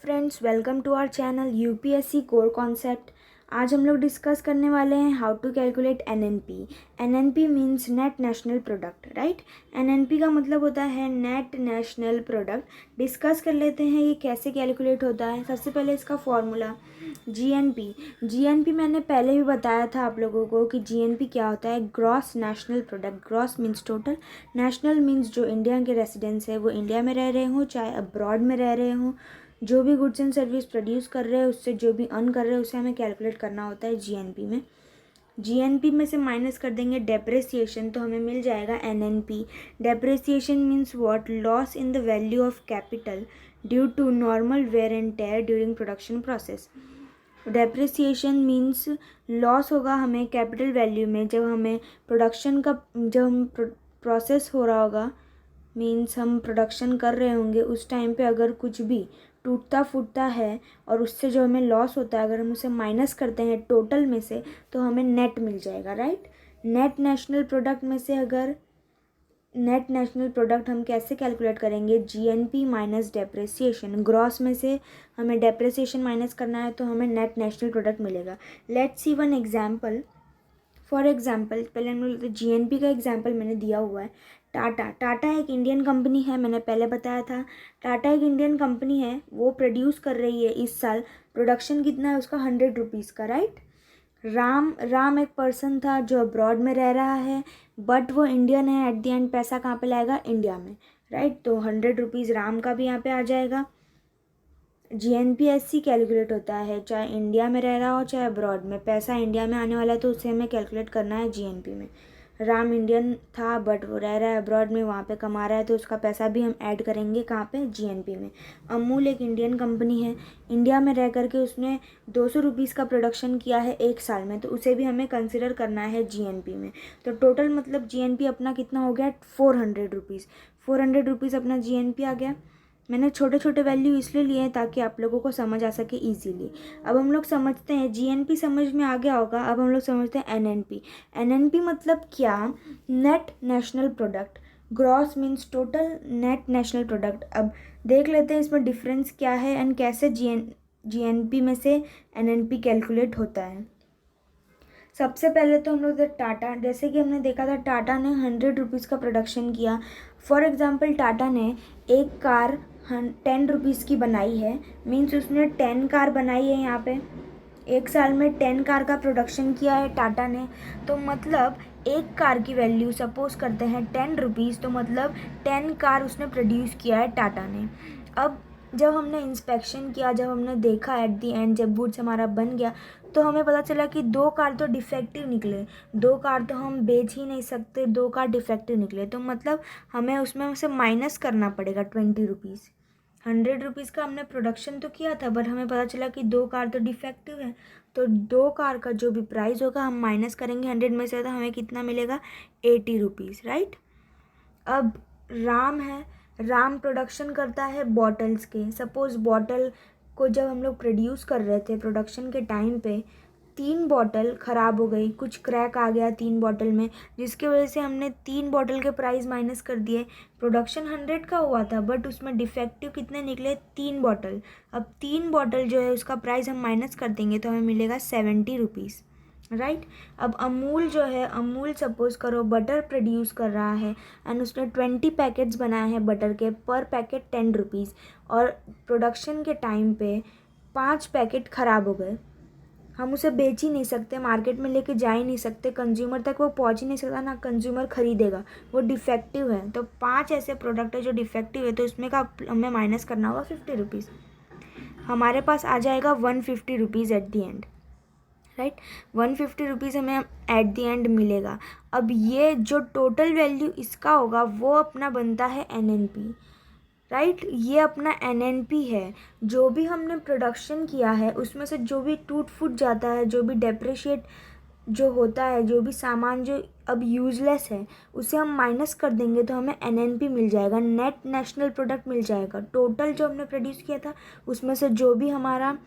Friends, welcome to our channel UPSC core concept. आज हम लोग डिस्कस करने वाले हैं how to calculate NNP. NNP means net national product, right. NNP का मतलब होता है नेट नेशनल प्रोडक्ट। डिस्कस कर लेते हैं ये कैसे कैलकुलेट होता है। सबसे पहले इसका फॉर्मूला जीएनपी। जीएनपी मैंने पहले भी बताया था आप लोगों को कि जीएनपी क्या होता है। Gross national product. Gross means total, national means जो इंडिया के रेसिडेंट्स है वो इंडिया में रह रहे हों चाहे अब्रॉड में रह रहे हों, जो भी गुड्स एंड सर्विस प्रोड्यूस कर रहे हैं उससे जो भी अर्न कर रहे हैं उसे हमें कैलकुलेट करना होता है जीएनपी में। जीएनपी में से माइनस कर देंगे डेप्रिसिएशन तो हमें मिल जाएगा NNP. Depreciation means what? Loss in the value of capital due to normal wear and tear during production process. Depreciation means loss होगा हमें कैपिटल वैल्यू में जब हमें प्रोडक्शन का जब हम प्रोसेस हो रहा होगा, मीन्स हम प्रोडक्शन कर रहे होंगे उस टाइम पे अगर कुछ भी टूटता फूटता है और उससे जो हमें लॉस होता है अगर हम उसे माइनस करते हैं टोटल में से तो हमें नेट मिल जाएगा, राइट। नेट नेशनल प्रोडक्ट में से अगर नेट नेशनल प्रोडक्ट हम कैसे कैलकुलेट करेंगे? GNP minus depreciation. ग्रॉस में से हमें डेप्रिसिएशन माइनस करना है तो हमें नेट नेशनल प्रोडक्ट मिलेगा। Let's see one example. For example पहले हम लोग जीएनपी का एग्जाम्पल मैंने दिया हुआ है। टाटा एक इंडियन कंपनी है, मैंने पहले बताया था। टाटा एक इंडियन कंपनी है, वो प्रोड्यूस कर रही है इस साल। प्रोडक्शन कितना है उसका? 100 रुपीज़ का, राइट। राम एक पर्सन था जो अब्रॉड में रह रहा है बट वो इंडियन है। एट द एंड पैसा कहाँ पे लाएगा? इंडिया में, राइट। तो 100 रुपीज़ राम का भी यहाँ पे आ जाएगा। जीएनपी ऐसी कैलकुलेट होता है, चाहे इंडिया में रह रहा हो चाहे अब्रॉड में। पैसा इंडिया में आने वाला है तो उसे हमें कैलकुलेट करना है जीएनपी में। राम इंडियन था बट वो रह रहा है अब्रॉड में, वहाँ पे कमा रहा है तो उसका पैसा भी हम ऐड करेंगे कहाँ पे? जीएनपी में। अमूल एक इंडियन कंपनी है, इंडिया में रह करके उसने 200 रुपीज़ का प्रोडक्शन किया है एक साल में, तो उसे भी हमें कंसिडर करना है जीएनपी में। तो टोटल मतलब जीएनपी अपना कितना हो गया? 400 रुपीज़। 400 रुपीज़ अपना जीएनपी आ गया। मैंने छोटे छोटे वैल्यू इसलिए लिए हैं ताकि आप लोगों को समझ आ सके इजीली। अब हम लोग समझते हैं, जीएनपी समझ में आ गया होगा, अब हम लोग समझते हैं एनएनपी। एनएनपी मतलब क्या? Net national product. Gross means total, net national product. अब देख लेते हैं इसमें डिफरेंस क्या है एंड कैसे जीएनपी में से एनएनपी कैलकुलेट होता है। सबसे पहले तो हम लोग टाटा, जैसे कि हमने देखा था टाटा ने 100 रुपीज़ का प्रोडक्शन किया। फॉर एग्जांपल टाटा ने एक कार 10 रुपीज़ की बनाई है, मीन्स उसने 10 कार बनाई है। यहाँ पे एक साल में 10 कार का प्रोडक्शन किया है टाटा ने, तो मतलब एक कार की वैल्यू सपोज करते हैं 10 रुपीज़, तो मतलब 10 कार उसने प्रोड्यूस किया है टाटा ने। अब जब हमने इंस्पेक्शन किया, जब हमने देखा एट दी एंड, जब गुड्स हमारा बन गया तो हमें पता चला कि 2 कार तो डिफेक्टिव निकले। 2 कार तो हम बेच ही नहीं सकते, 2 कार डिफेक्टिव निकले, तो मतलब हमें उसमें से माइनस करना पड़ेगा 20 रुपीज़। 100 रुपीज़ का हमने प्रोडक्शन तो किया था बट हमें पता चला कि 2 कार तो डिफेक्टिव है, तो 2 कार का जो भी प्राइस होगा हम माइनस करेंगे 100 में से, तो हमें कितना मिलेगा? 80 रुपीज़, राइट। अब राम है, राम प्रोडक्शन करता है बॉटल्स के। सपोज बॉटल को जब हम लोग प्रोड्यूस कर रहे थे प्रोडक्शन के टाइम पे 3 बॉटल ख़राब हो गई, कुछ क्रैक आ गया 3 बॉटल में, जिसकी वजह से हमने 3 बॉटल के प्राइस माइनस कर दिए। प्रोडक्शन 100 का हुआ था बट उसमें डिफेक्टिव कितने निकले? 3 बॉटल। अब 3 बॉटल जो है उसका प्राइस हम माइनस कर देंगे तो हमें मिलेगा 70 रुपीज़, राइट। अब अमूल जो है, अमूल सपोज करो बटर प्रोड्यूस कर रहा है एंड उसने 20 पैकेट्स बनाए हैं बटर के, पर पैकेट 10 रुपीज़, और प्रोडक्शन के टाइम पे 5 पैकेट ख़राब हो गए। हम उसे बेच ही नहीं सकते, मार्केट में लेके जा ही नहीं सकते, कंज्यूमर तक वो पहुंच ही नहीं सकता, ना कंज्यूमर खरीदेगा, वो डिफेक्टिव है। तो 5 ऐसे प्रोडक्ट है जो डिफेक्टिव है, तो इसमें का हमें माइनस करना होगा 50 रुपीज़। हमारे पास आ जाएगा 150 rupees at the and, right. 150 rupees हमें एट द एंड मिलेगा। अब ये जो टोटल वैल्यू इसका होगा वो अपना बनता है एनएनपी, राइट। ये अपना एनएनपी है। जो भी हमने प्रोडक्शन किया है उसमें से जो भी टूट फूट जाता है, जो भी डेप्रिशिएट जो होता है, जो भी सामान जो अब यूज़लेस है उसे हम माइनस कर देंगे तो हमें एनएनपी मिल जाएगा, नेट नेशनल प्रोडक्ट मिल जाएगा। टोटल जो हमने प्रोड्यूस किया था उसमें से जो भी हमारा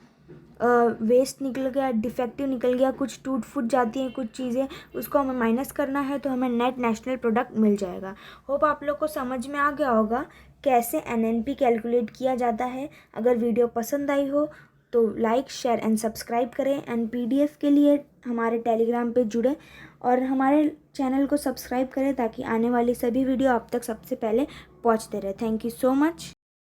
वेस्ट निकल गया, डिफेक्टिव निकल गया, कुछ टूट फूट जाती हैं कुछ चीज़ें, उसको हमें माइनस करना है तो हमें नेट नेशनल प्रोडक्ट मिल जाएगा। होप आप लोग को समझ में आ गया होगा कैसे एनएनपी कैलकुलेट किया जाता है। अगर वीडियो पसंद आई हो तो लाइक, शेयर एंड सब्सक्राइब करें एंड पीडीएफ के लिए हमारे टेलीग्राम पे जुड़ें और हमारे चैनल को सब्सक्राइब करें ताकि आने वाली सभी वीडियो आप तक सबसे पहले पहुंचते रहे। Thank you so much.